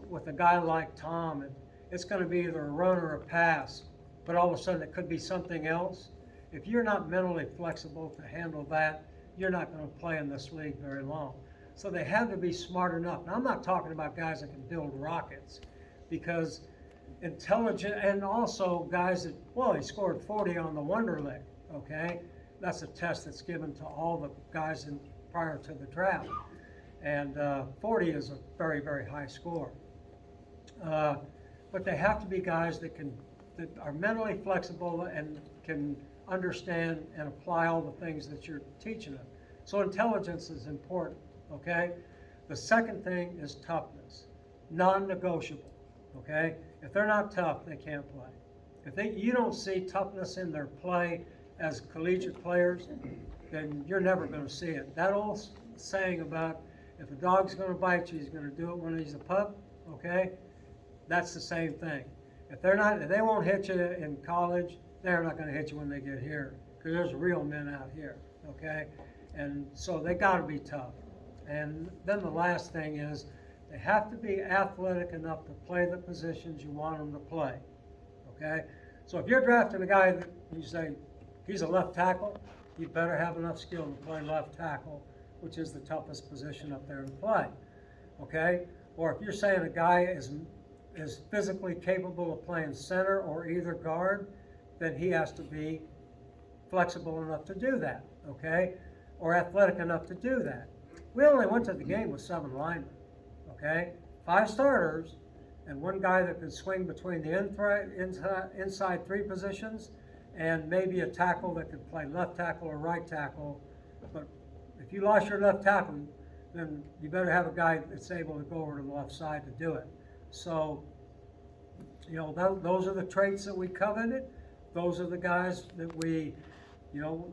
[SPEAKER 3] with a guy like Tom, and it's going to be either a run or a pass, but all of a sudden it could be something else. If you're not mentally flexible to handle that, you're not going to play in this league very long. So they have to be smart enough. Now, I'm not talking about guys that can build rockets, because intelligent, and also guys that, he scored 40 on the Wonderlic, okay? That's a test that's given to all the guys prior to the draft. And 40 is a very, very high score. But they have to be guys that are mentally flexible and can understand and apply all the things that you're teaching them. So intelligence is important, okay? The second thing is toughness, non-negotiable, okay? If they're not tough, they can't play. If you don't see toughness in their play as collegiate players, then you're never going to see it. That old saying about if a dog's going to bite you, he's going to do it when he's a pup, okay? That's the same thing. If they won't hit you in college, they're not going to hit you when they get here, because there's real men out here, okay? And so they got to be tough. And then the last thing is they have to be athletic enough to play the positions you want them to play, okay? So if you're drafting a guy that you say he's a left tackle, you better have enough skill to play left tackle, which is the toughest position up there to play, okay? Or if you're saying a guy is physically capable of playing center or either guard, then he has to be flexible enough to do that, okay? Or athletic enough to do that. We only went to the game with 7 linemen, okay? 5 starters, and 1 guy that could swing between the inside 3 positions, and maybe a tackle that could play left tackle or right tackle. But if you lost your left tackle, then you better have a guy that's able to go over to the left side to do it. So, those are the traits that we coveted. Those are the guys that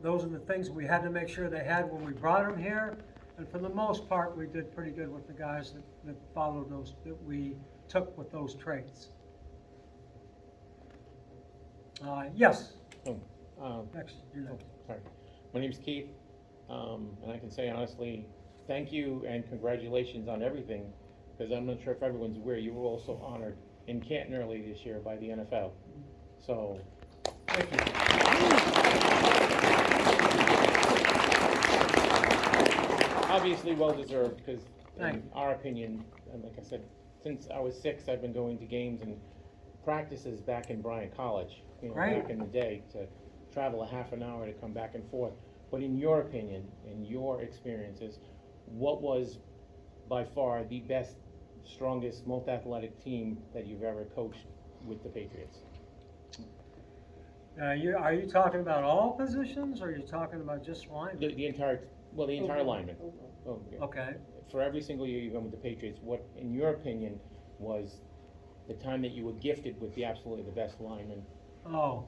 [SPEAKER 3] those are the things we had to make sure they had when we brought them here. And for the most part, we did pretty good with the guys that followed those, that we took with those traits. Yes.
[SPEAKER 14] Oh,
[SPEAKER 3] Next, you're next.
[SPEAKER 14] sorry. My name's Keith. And I can say honestly, thank you and congratulations on everything, because I'm not sure if everyone's aware, you were also honored in Canton early this year by the NFL. So, thank you. Obviously well-deserved, because in our opinion, and like I said, since I was 6, I've been going to games and practices back in Bryan College, back in the day, to travel a half an hour to come back and forth. But in your opinion, in your experiences, what was by far the best, strongest, most athletic team that you've ever coached with the Patriots?
[SPEAKER 3] Are you talking about all positions, or are you talking about just linemen?
[SPEAKER 14] The entire lineman. Oh, yeah.
[SPEAKER 3] Okay.
[SPEAKER 14] For every single year you've been with the Patriots, what, in your opinion, was the time that you were gifted with the absolutely the best lineman?
[SPEAKER 3] Oh,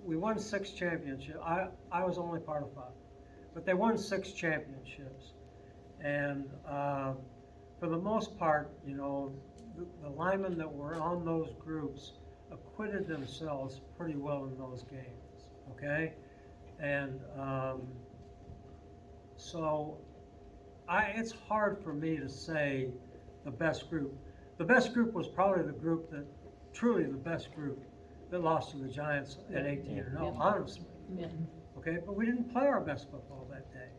[SPEAKER 3] we won 6 championships. I was only part of 5, but they won 6 championships, and for the most part, the linemen that were on those groups acquitted themselves pretty well in those games. Okay, and so it's hard for me to say the best group. The best group was probably the group that, truly the best group, that lost to the Giants at 18-0, honestly.
[SPEAKER 7] Yeah.
[SPEAKER 3] Okay, but we didn't play our best football that day.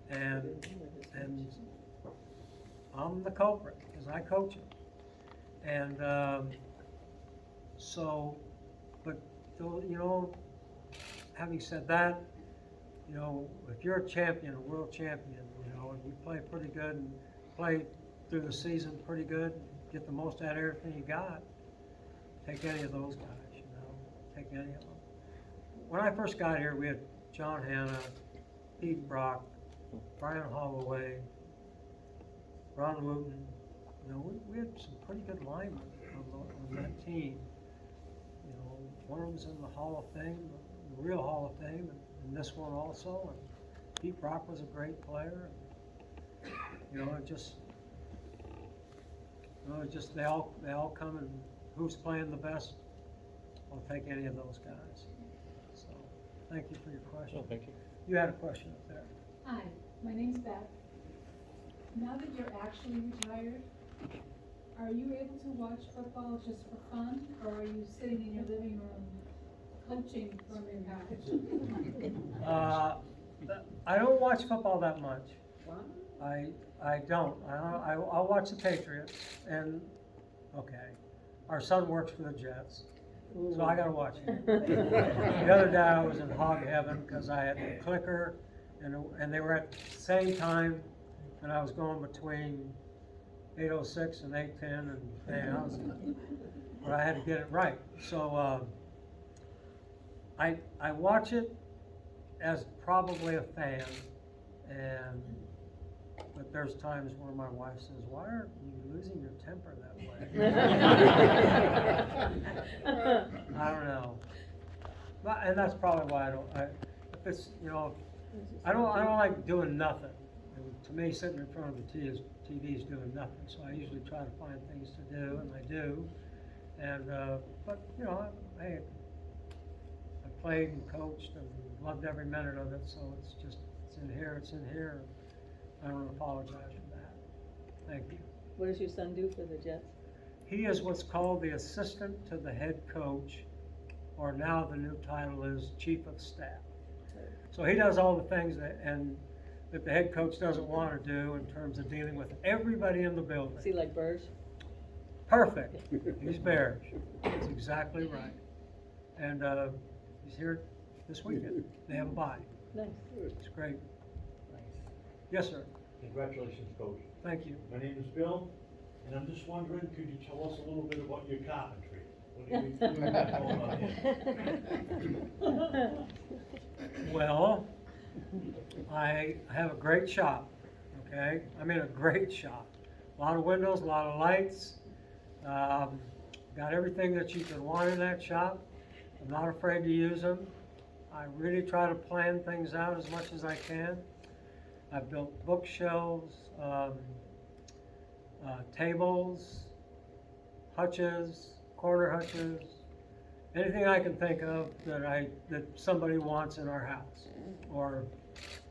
[SPEAKER 3] And I'm the culprit, because I coach them. And having said that, if you're a champion, a world champion, and you play pretty good and play through the season pretty good, get the most out of everything you got, take any of those guys, take any of them. When I first got here, we had John Hanna, Pete Brock, Brian Holloway, Ron Wooten. We had some pretty good linemen on that team. One of them's in the Hall of Fame, the real Hall of Fame, and this one also. And Pete Brock was a great player. They all come, and who's playing the best? I'll take any of those guys. So, thank you for your question.
[SPEAKER 14] Oh, thank you.
[SPEAKER 3] You had a question up there.
[SPEAKER 15] Hi, my name's Beth. Now that you're actually retired, are you able to watch football just for fun, or are you sitting in your living room coaching from your couch?
[SPEAKER 3] I don't watch football that much. I don't. I'll watch the Patriots, and our son works for the Jets, so I gotta watch him. The other day I was in hog heaven because I had the clicker, and they were at the same time, and I was going between 8:06 and 8:10, but I had to get it right. So I watch it as probably a fan, but there's times where my wife says, "Why are you losing your temper that way?" I don't know, and that's probably why I don't. I don't like doing nothing. And to me, sitting in front of the TV is doing nothing. So I usually try to find things to do, and I do. And but I played and coached and loved every minute of it. So it's in here. I don't apologize for that. Thank you.
[SPEAKER 7] What does your son do for the Jets?
[SPEAKER 3] He is what's called the assistant to the head coach, or now the new title is chief of staff. So he does all the things that the head coach doesn't want to do in terms of dealing with everybody in the building.
[SPEAKER 7] Is he like Burge?
[SPEAKER 3] Perfect. He's Bears. That's exactly right. And he's here this weekend. They have a bye.
[SPEAKER 7] Nice.
[SPEAKER 3] It's great. Yes, sir.
[SPEAKER 16] Congratulations, Coach.
[SPEAKER 3] Thank you.
[SPEAKER 16] My name is Bill, and I'm just wondering, could you tell us a little bit about your carpentry? What do you doing on here?
[SPEAKER 3] Well, I have a great shop, okay? I'm in a great shop. A lot of windows, a lot of lights. Got everything that you could want in that shop. I'm not afraid to use them. I really try to plan things out as much as I can. I've built bookshelves, tables, hutches, corner hutches, anything I can think of that somebody wants in our house, or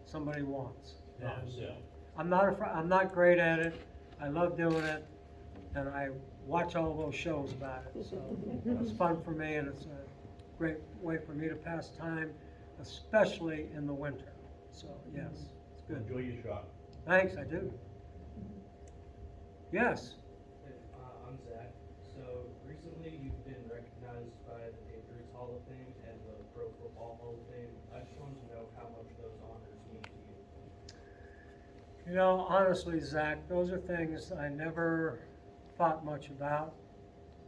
[SPEAKER 3] somebody wants.
[SPEAKER 16] Not for sale.
[SPEAKER 3] I'm not great at it, I love doing it, and I watch all those shows about it, so it's fun for me, and it's a great way for me to pass time, especially in the winter, so yes, it's good.
[SPEAKER 16] Enjoy your shop.
[SPEAKER 3] Thanks, I do. Yes,
[SPEAKER 17] I'm Zach. So recently you've been recognized by the Patriots Hall of Fame and the Pro Football Hall of Fame. I just wanted to know how much those honors mean to you.
[SPEAKER 3] you know, honestly, Zach, those are things I never thought much about.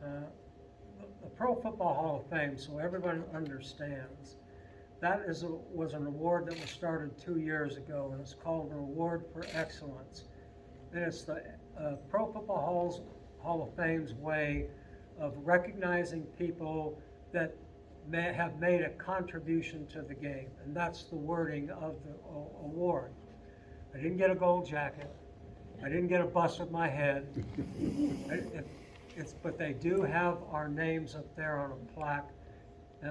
[SPEAKER 3] The Pro Football Hall of Fame, so everyone understands, that was an award that was started 2 years ago, and it's called an Award for Excellence. And it's the Pro Football Hall of Fame's way of recognizing people that have made a contribution to the game, and that's the wording of the award. I didn't get a gold jacket. I didn't get a bust with my head. But they do have our names up there on a plaque, and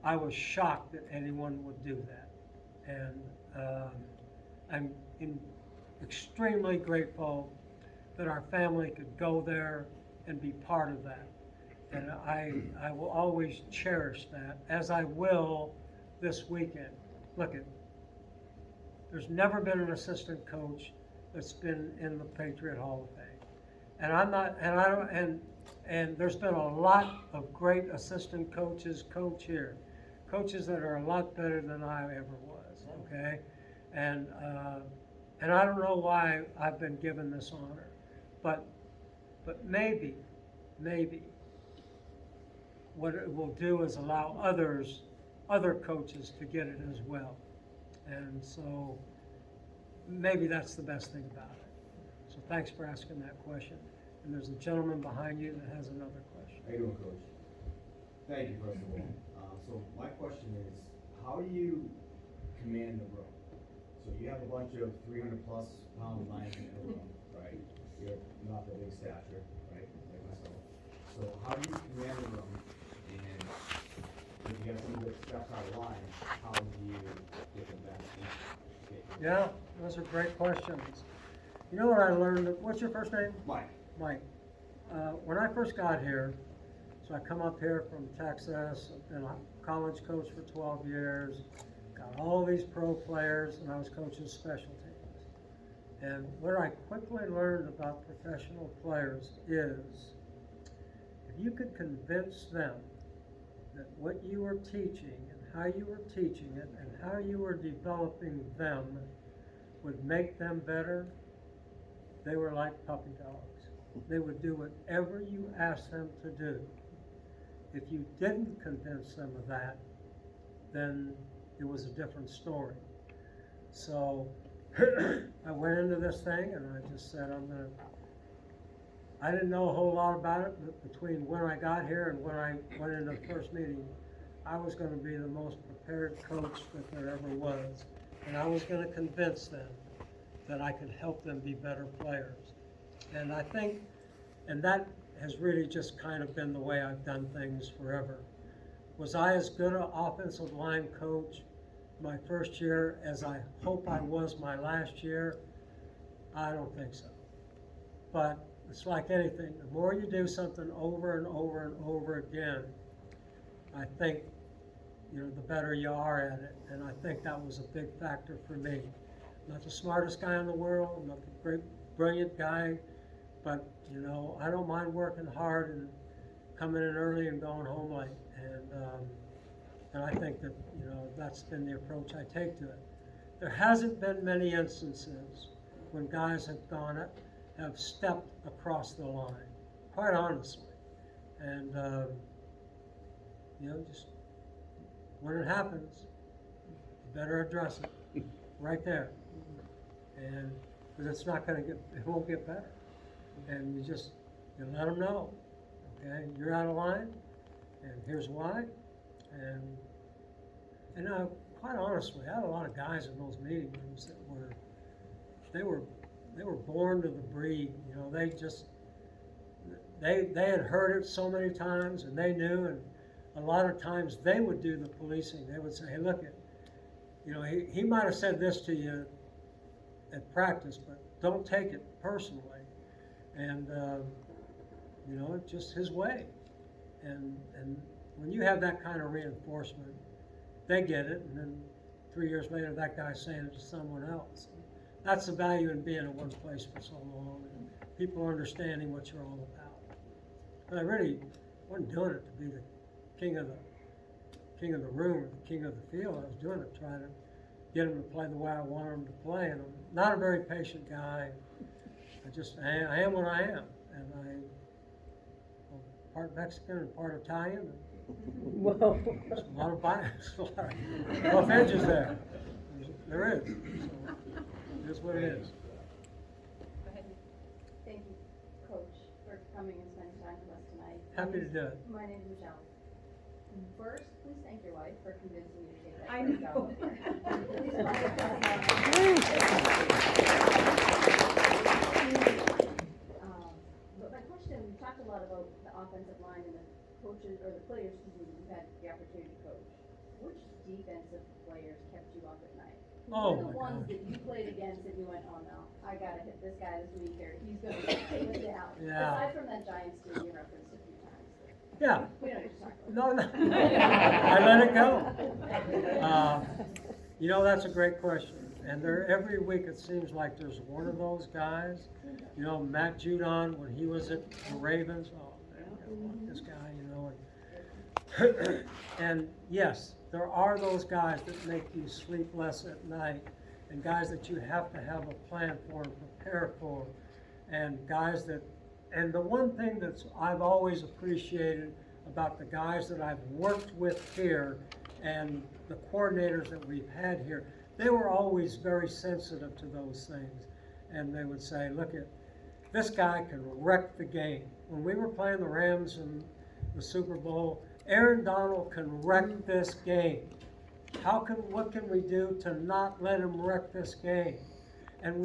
[SPEAKER 3] I was shocked that anyone would do that. And I'm extremely grateful that our family could go there and be part of that. And I will always cherish that, as I will this weekend. Look, there's never been an assistant coach that's been in the Patriot Hall of Fame. And there's been a lot of great assistant coaches coach here. Coaches that are a lot better than I ever was, okay? And I don't know why I've been given this honor, but maybe what it will do is allow other coaches to get it as well. And so maybe that's the best thing about it. So thanks for asking that question. And there's a gentleman behind you that has another question.
[SPEAKER 18] How you doing, Coach? Thank you, first of all. So my question is, how do you command the room? So you have a bunch of 300-plus pound linemen in a room, right? You're not the big stature, right, like myself. So how do you command the room? And if you have somebody that steps out of line, how do you get them back in?
[SPEAKER 3] Yeah, those are great questions. You know what I learned? What's your first name?
[SPEAKER 18] Mike.
[SPEAKER 3] Mike. When I first got here, so I come up here from Texas, been a college coach for 12 years, got all these pro players, and I was coaching special teams. And what I quickly learned about professional players is, if you could convince them that what you were teaching and how you were teaching it and how you were developing them would make them better, they were like puppy dogs. They would do whatever you asked them to do. If you didn't convince them of that, then it was a different story. So I went into this thing and I just said, I didn't know a whole lot about it, but between when I got here and when I went into the first meeting, I was going to be the most prepared coach that there ever was. And I was going to convince them that I could help them be better players. And I think, and that has really just kind of been the way I've done things forever. Was I as good an offensive line coach my first year as I hope I was my last year? I don't think so. But it's like anything, the more you do something over and over and over again, I think, the better you are at it. And I think that was a big factor for me. Not the smartest guy in the world, not the great, brilliant guy, but, I don't mind working hard and coming in early and going home late. And I think that, that's been the approach I take to it. There hasn't been many instances when guys have stepped across the line, quite honestly. And, just when it happens, you better address it right there. And, because it's not going to it won't get better. And you let them know, okay, you're out of line, and here's why. And quite honestly, I had a lot of guys in those meeting rooms that were born to the breed. they had heard it so many times, and they knew, and a lot of times they would do the policing. They would say, hey, look, he might have said this to you at practice, but don't take it personally. And, it's just his way. And when you have that kind of reinforcement, they get it, and then 3 years later, that guy's saying it to someone else. That's the value in being in one place for so long, and people understanding what you're all about. But I really wasn't doing it to be the king of the room or the king of the field. I was doing it trying to get them to play the way I wanted them to play. And I'm not a very patient guy. I am what I am, and I'm part Mexican and part Italian.
[SPEAKER 7] Whoa.
[SPEAKER 3] There's a lot of bias, a lot of edges there. There is. So that's what it is.
[SPEAKER 1] Go ahead.
[SPEAKER 19] Thank you, Coach, for coming and spending time with us tonight.
[SPEAKER 3] Happy to do it.
[SPEAKER 19] My name is Michelle. First, please thank your wife for convincing you to take that
[SPEAKER 7] I
[SPEAKER 19] great
[SPEAKER 7] know.
[SPEAKER 19] job up here. But my question, we talked a lot about the offensive line and the coaches, or the players, you've had the opportunity to coach. Which defensive players kept you up at night?
[SPEAKER 3] Oh,
[SPEAKER 19] What are the
[SPEAKER 3] my
[SPEAKER 19] ones
[SPEAKER 3] God.
[SPEAKER 19] that you played against and you went, oh no, I gotta hit this guy this week, or he's gonna take us down?
[SPEAKER 3] Yeah.
[SPEAKER 19] Aside from that Giants team you referenced a few times.
[SPEAKER 3] Yeah.
[SPEAKER 19] We don't need to talk about
[SPEAKER 3] No. I let it go. That's a great question. And every week it seems like there's one of those guys. Matt Judon, when he was at the Ravens, oh man, I love this guy, And yes, there are those guys that make you sleep less at night, and guys that you have to have a plan for and prepare for, and guys that, and the one thing that I've always appreciated about the guys that I've worked with here and the coordinators that we've had here, they were always very sensitive to those things. And they would say, look, this guy can wreck the game. When we were playing the Rams in the Super Bowl, Aaron Donald can wreck this game. What can we do to not let him wreck this game? And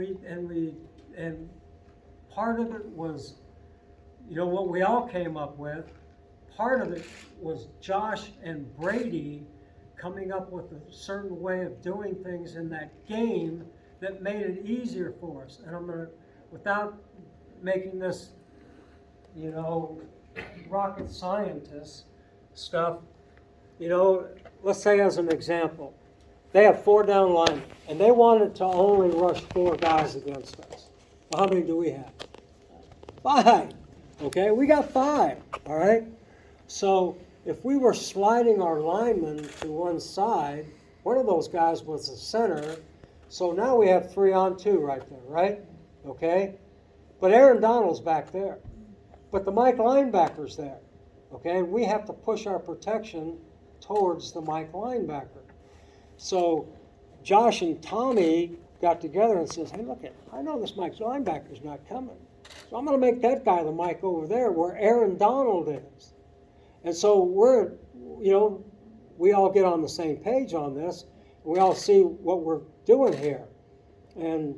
[SPEAKER 3] part of it was, what we all came up with. Part of it was Josh and Brady coming up with a certain way of doing things in that game that made it easier for us. And I'm gonna, without making this, rocket scientist stuff, let's say as an example, they have 4 down linemen, and they wanted to only rush 4 guys against us. Well, how many do we have? 5. Okay, we got 5, all right? So if we were sliding our linemen to one side, one of those guys was the center, so now we have 3 on 2 right there, right? Okay? But Aaron Donald's back there. But the Mike linebacker's there. Okay? And we have to push our protection towards the Mike linebacker. So Josh and Tommy got together and says, hey, look, I know this Mike linebacker's not coming. So I'm going to make that guy the Mike over there where Aaron Donald is. And so we all get on the same page on this. We all see what we're doing here. And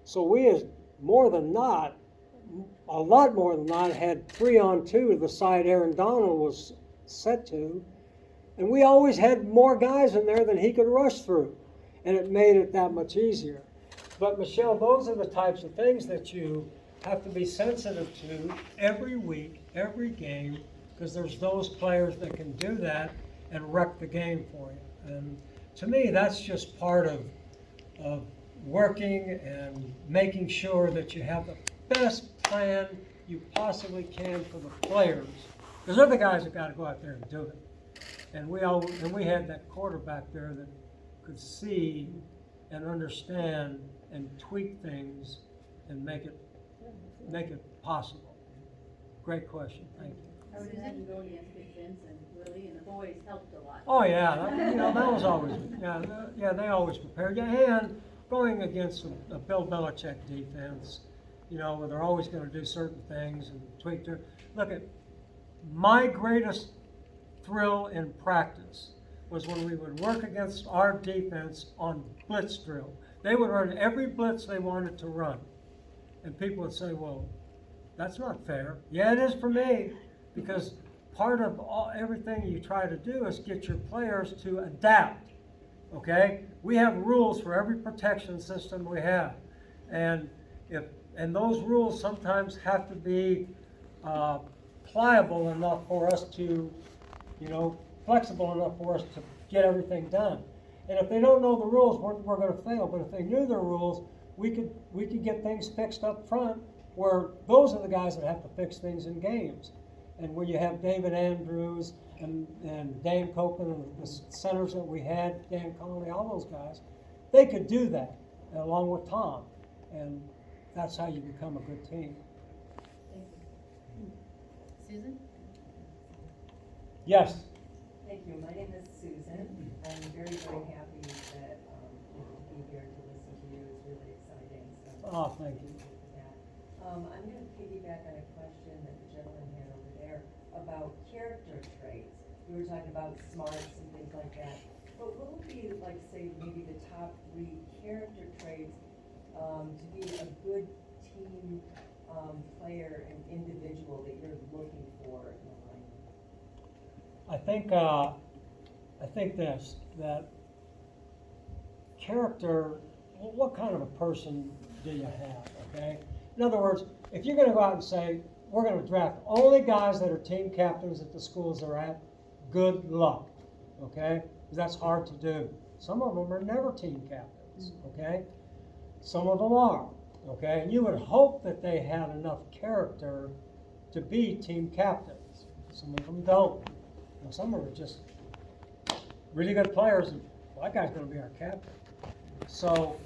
[SPEAKER 3] so we, as more than not, a lot more than not, had 3 on 2 to the side Aaron Donald was set to. And we always had more guys in there than he could rush through. And it made it that much easier. But Michelle, those are the types of things that you have to be sensitive to every week, every game, because there's those players that can do that and wreck the game for you. And to me, that's just part of working and making sure that you have the best plan you possibly can for the players, because they're the guys that got to go out there and do it. And we had that quarterback there that could see and understand and tweak things and make it possible. Great question. Thank you.
[SPEAKER 19] I would imagine going against Big Vince and Willie and the boys helped a lot.
[SPEAKER 3] Oh yeah, that was always they always prepared. Yeah, and going against a Bill Belichick defense, where they're always going to do certain things and tweak their. Look at my greatest thrill in practice was when we would work against our defense on blitz drill. They would run every blitz they wanted to run, and people would say, "Well, That's not fair. Yeah, it is for me, because part of everything you try to do is get your players to adapt, okay? We have rules for every protection system we have. And those rules sometimes have to be pliable enough for us to, flexible enough for us to get everything done. And if they don't know the rules, we're going to fail. But if they knew the rules, we could get things fixed up front, where those are the guys that have to fix things in games. And when you have David Andrews and Dan Copeland and the centers that we had, Dan Connolly, all those guys, they could do that along with Tom. And that's how you become a good team.
[SPEAKER 1] Susan?
[SPEAKER 3] Yes.
[SPEAKER 20] Thank you. My name is Susan. I'm very, very happy that you can be here to listen to you. It's really exciting. So
[SPEAKER 3] Oh, thank you.
[SPEAKER 20] I'm going to piggyback on a question that the gentleman had over there about character traits. We were talking about smarts and things like that. But what would be, like, say, maybe the top 3 character traits to be a good team player and individual that you're looking for in a line?
[SPEAKER 3] I think this, that character, what kind of a person do you have, okay? In other words, if you're going to go out and say, we're going to draft only guys that are team captains at the schools they're at, good luck, okay? Because that's hard to do. Some of them are never team captains, okay? Some of them are, okay? And you would hope that they had enough character to be team captains. Some of them don't. Now, some are just really good players, and well, that guy's going to be our captain. So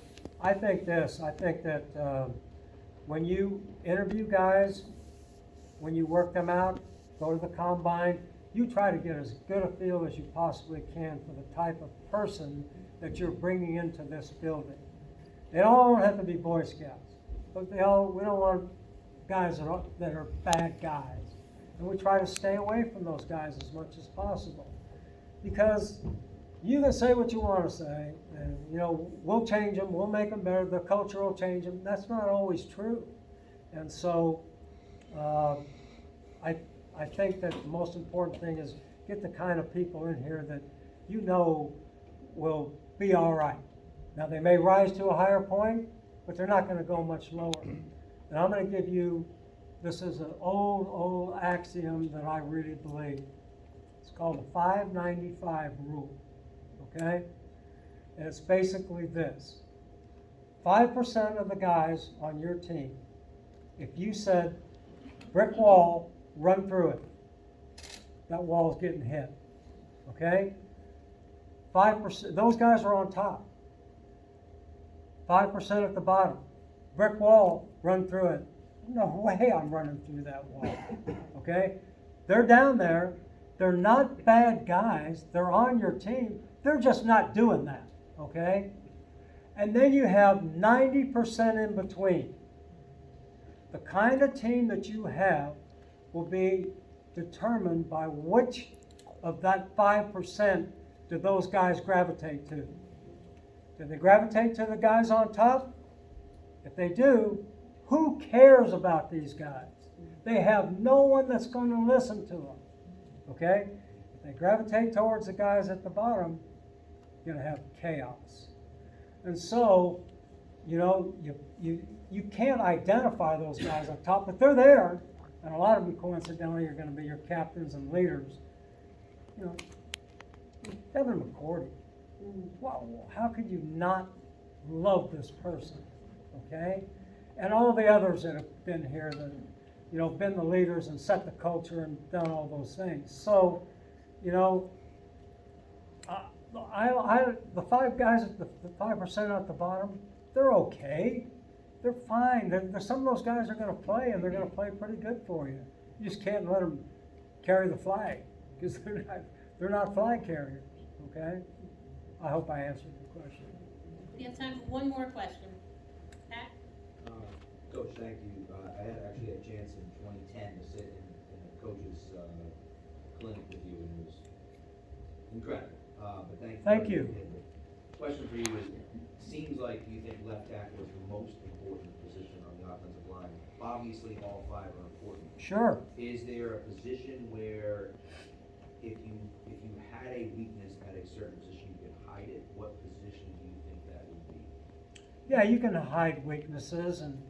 [SPEAKER 3] I think that when you interview guys, when you work them out, go to the combine, you try to get as good a feel as you possibly can for the type of person that you're bringing into this building. They don't have to be Boy Scouts, but we don't want guys that are bad guys. And we try to stay away from those guys as much as possible. Because you can say what you want to say, and we'll change them, we'll make them better, the culture will change them. That's not always true. And so I think that the most important thing is get the kind of people in here that will be all right. Now, they may rise to a higher point, but they're not going to go much lower. And I'm going to give you, this is an old axiom that I really believe. It's called the 595 rule, okay? And it's basically this. 5% of the guys on your team, if you said, brick wall, run through it, that wall's getting hit, okay? 5%, those guys are on top. 5% at the bottom. Brick wall, run through it. No way I'm running through that wall, okay? They're down there. They're not bad guys. They're on your team. They're just not doing that, okay? And then you have 90% in between. The kind of team that you have will be determined by which of that 5% do those guys gravitate to. Do they gravitate to the guys on top? If they do, who cares about these guys? They have no one that's going to listen to them. Okay? If they gravitate towards the guys at the bottom, you're going to have chaos. And so, you can't identify those guys up top, but they're there. And a lot of them, coincidentally, are going to be your captains and leaders. Evan McCourty. Wow, how could you not love this person? Okay? And all the others that have been here that, been the leaders and set the culture and done all those things. So, the 5 guys, the 5% at the bottom, they're okay. They're fine. Some of those guys are going to play, and they're going to play pretty good for you. You just can't let them carry the flag, because they're not flag carriers, okay? I hope I answered your question.
[SPEAKER 1] We have time for one more question. Pat?
[SPEAKER 18] Coach, thank you. I had actually a chance in 2010 to sit in a coach's clinic with you, and it was incredible. But thank you. Question for you is, it seems like you think left tackle is the most important position on the offensive line.
[SPEAKER 21] obviously all five are important.
[SPEAKER 3] Sure.
[SPEAKER 21] Is there a position where if you had a weakness at a certain position, you could hide it? What position do you think that would be?
[SPEAKER 3] Yeah, you can hide weaknesses, and,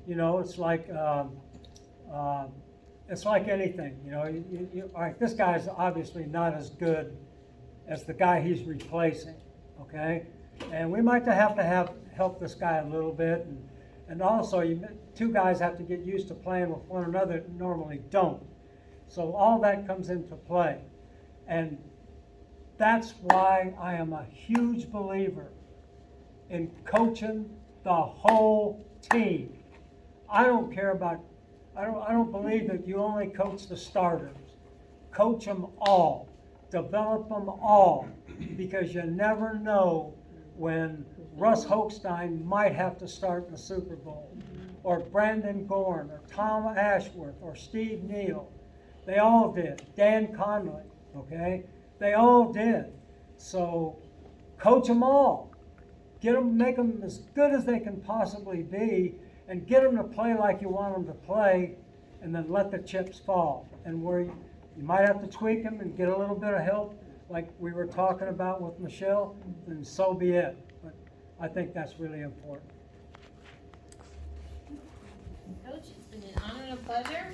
[SPEAKER 3] you know, it's like anything, you know, all right, this guy's obviously not as good as the guy he's replacing, okay? And we might have to help this guy a little bit, and also two guys have to get used to playing with one another that normally don't. So all that comes into play. And that's why I am a huge believer in coaching the whole team. I don't believe that you only coach the starters. Coach them all. Develop them all. Because you never know when Russ Hochstein might have to start in the Super Bowl. Or Brandon Gorn, or Tom Ashworth, or Steve Neal. They all did. Dan Conley, okay? They all did. So coach them all. Make them as good as they can possibly be, and get them to play like you want them to play, and then let the chips fall. And where you might have to tweak them and get a little bit of help, like we were talking about with Michelle, then so be it. But I think that's really important.
[SPEAKER 1] Coach, it's been an honor and a pleasure.